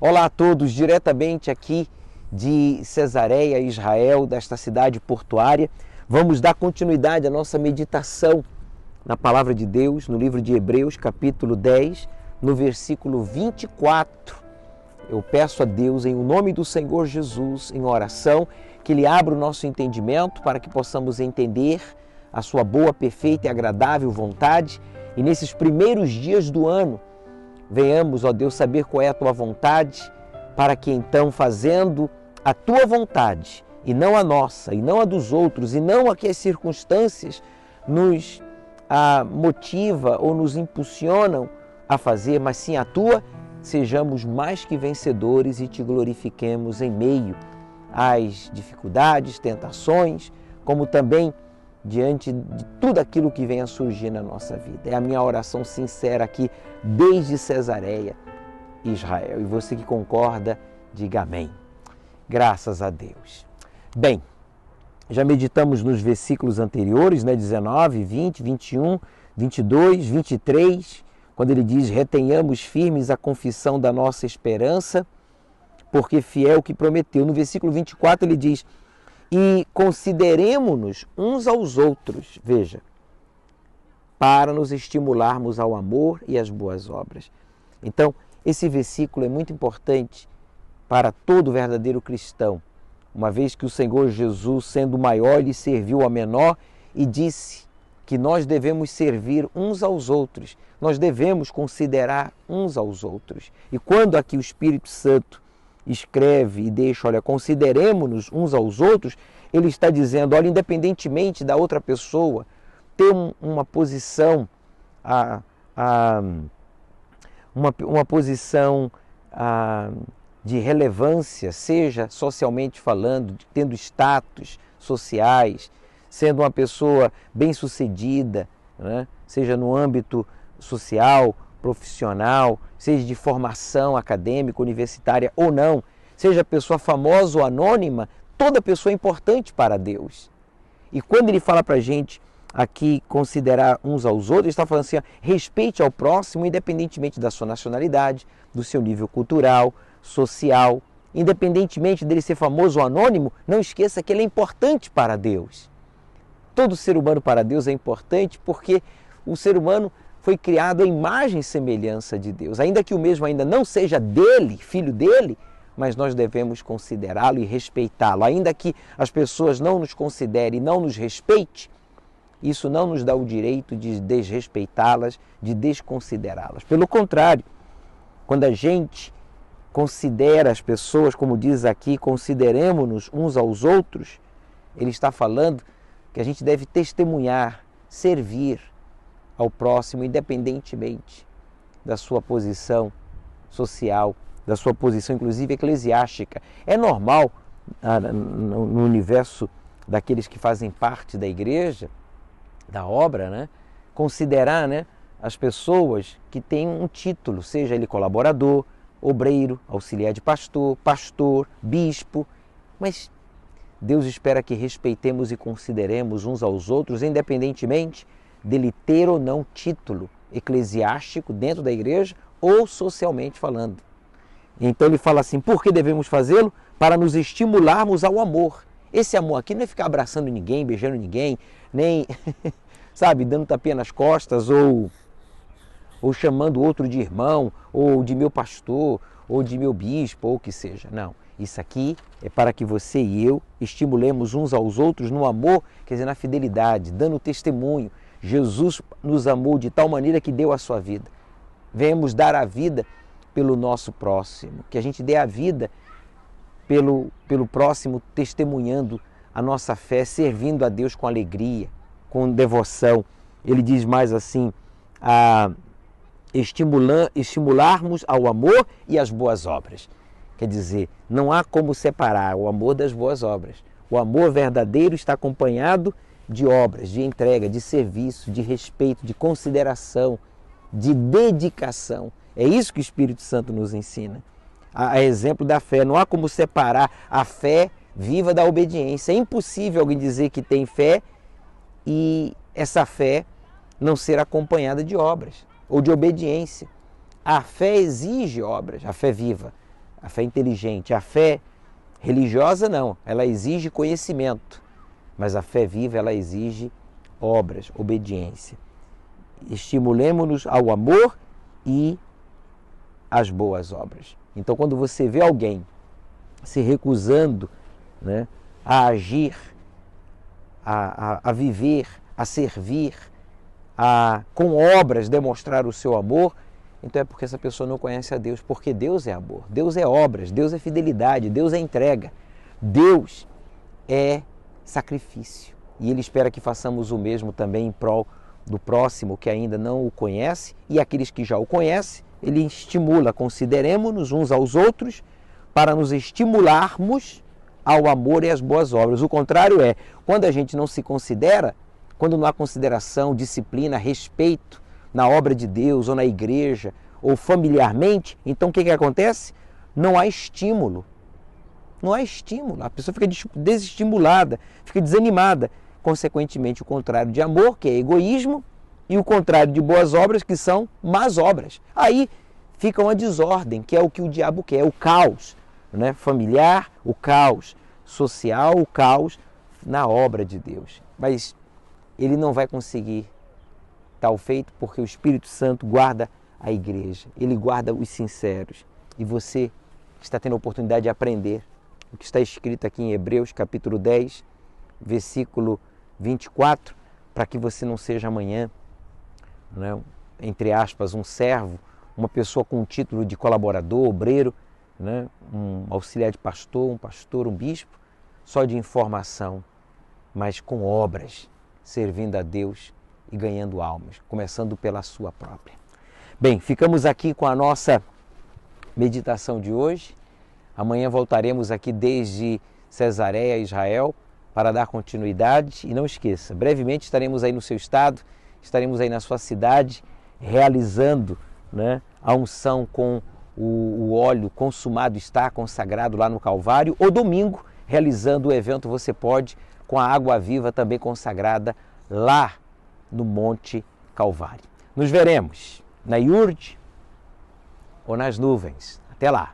Olá a todos, diretamente aqui de Cesareia, Israel, desta cidade portuária. Vamos dar continuidade à nossa meditação na Palavra de Deus, no livro de Hebreus, capítulo 10, no versículo 24. Eu peço a Deus, em nome do Senhor Jesus, em oração, que Ele abra o nosso entendimento para que possamos entender a sua boa, perfeita e agradável vontade. E nesses primeiros dias do ano, venhamos, ó Deus, saber qual é a Tua vontade, para que então, fazendo a Tua vontade, e não a nossa, e não a dos outros, e não a que as circunstâncias nos motiva ou nos impulsionam a fazer, mas sim a Tua, sejamos mais que vencedores e Te glorifiquemos em meio às dificuldades, tentações, como também diante de tudo aquilo que vem a surgir na nossa vida. É a minha oração sincera aqui desde Cesareia, Israel. E você que concorda, diga amém. Graças a Deus. Bem, já meditamos nos versículos anteriores, 19, 20, 21, 22, 23, quando ele diz: retenhamos firmes a confissão da nossa esperança, porque fiel o que prometeu. No versículo 24 ele diz: e consideremo-nos uns aos outros, veja, para nos estimularmos ao amor e às boas obras. Então, esse versículo é muito importante para todo verdadeiro cristão, uma vez que o Senhor Jesus, sendo o maior, lhe serviu ao menor e disse que nós devemos servir uns aos outros, nós devemos considerar uns aos outros. E quando aqui o Espírito Santo escreve e deixa, olha, consideremos-nos uns aos outros, ele está dizendo, olha, independentemente da outra pessoa ter uma posição, uma posição de relevância, seja socialmente falando, tendo status sociais, sendo uma pessoa bem-sucedida, né? Seja no âmbito social, profissional, seja de formação acadêmica, universitária ou não, seja pessoa famosa ou anônima, toda pessoa é importante para Deus. E quando ele fala para a gente aqui considerar uns aos outros, ele está falando assim, ó, respeite ao próximo independentemente da sua nacionalidade, do seu nível cultural, social, independentemente dele ser famoso ou anônimo, não esqueça que ele é importante para Deus. Todo ser humano para Deus é importante porque o ser humano foi criado à imagem e semelhança de Deus. Ainda que o mesmo ainda não seja dele, filho dele, mas nós devemos considerá-lo e respeitá-lo. Ainda que as pessoas não nos considerem e não nos respeitem, isso não nos dá o direito de desrespeitá-las, de desconsiderá-las. Pelo contrário, quando a gente considera as pessoas, como diz aqui, consideremos-nos uns aos outros, ele está falando que a gente deve testemunhar, servir ao próximo, independentemente da sua posição social, da sua posição, inclusive, eclesiástica. É normal, no universo daqueles que fazem parte da igreja, da obra, né, considerar, né, as pessoas que têm um título, seja ele colaborador, obreiro, auxiliar de pastor, pastor, bispo, mas Deus espera que respeitemos e consideremos uns aos outros, independentemente dele ter ou não título eclesiástico dentro da igreja ou socialmente falando. Então ele fala assim, por que devemos fazê-lo? Para nos estimularmos ao amor. Esse amor aqui não é ficar abraçando ninguém, beijando ninguém, nem, sabe, dando tapinha nas costas ou chamando outro de irmão, ou de meu pastor, ou de meu bispo, ou o que seja. Não, isso aqui é para que você e eu estimulemos uns aos outros no amor, quer dizer, na fidelidade, dando testemunho. Jesus nos amou de tal maneira que deu a sua vida. Venhamos dar a vida pelo nosso próximo, que a gente dê a vida pelo próximo, testemunhando a nossa fé, servindo a Deus com alegria, com devoção. Ele diz mais assim, estimularmos ao amor e às boas obras. Quer dizer, não há como separar o amor das boas obras. O amor verdadeiro está acompanhado de obras, de entrega, de serviço, de respeito, de consideração, de dedicação. É isso que o Espírito Santo nos ensina. A exemplo da fé, não há como separar a fé viva da obediência. É impossível alguém dizer que tem fé e essa fé não ser acompanhada de obras ou de obediência. A fé exige obras, a fé viva. a fé inteligente. A fé religiosa não, ela exige conhecimento, mas a fé viva ela exige obras, obediência. Estimulemo-nos ao amor e às boas obras. Então, quando você vê alguém se recusando, né, a agir, a viver, a servir, a com obras demonstrar o seu amor, então é porque essa pessoa não conhece a Deus, porque Deus é amor, Deus é obras, Deus é fidelidade, Deus é entrega, Deus é sacrifício. E Ele espera que façamos o mesmo também em prol do próximo que ainda não o conhece, e aqueles que já o conhecem, Ele estimula, consideremos-nos uns aos outros para nos estimularmos ao amor e às boas obras. O contrário é, quando a gente não se considera, quando não há consideração, disciplina, respeito na obra de Deus ou na igreja ou familiarmente, então o que acontece? Não há estímulo. Não há estímulo. A pessoa fica desestimulada, fica desanimada. Consequentemente, o contrário de amor, que é egoísmo, e o contrário de boas obras, que são más obras. Aí fica uma desordem, que é o que o diabo quer, o caos, né? Familiar, o caos social, o caos na obra de Deus. Mas ele não vai conseguir tal feito porque o Espírito Santo guarda a igreja, ele guarda os sinceros. E você está tendo a oportunidade de aprender o que está escrito aqui em Hebreus capítulo 10, versículo 24, para que você não seja amanhã, né, entre aspas, um servo, uma pessoa com um título de colaborador, obreiro, né, um auxiliar de pastor, um bispo, só de informação, mas com obras, servindo a Deus e ganhando almas, começando pela sua própria. Bem, ficamos aqui com a nossa meditação de hoje. Amanhã voltaremos aqui desde Cesareia, Israel, para dar continuidade. E não esqueça, brevemente estaremos aí no seu estado, estaremos aí na sua cidade, realizando, né, a unção com o óleo consumado está, consagrado lá no Calvário, ou domingo, realizando o evento Você Pode, com a água viva também consagrada lá no Monte Calvário. Nos veremos na Iurde ou nas nuvens. Até lá!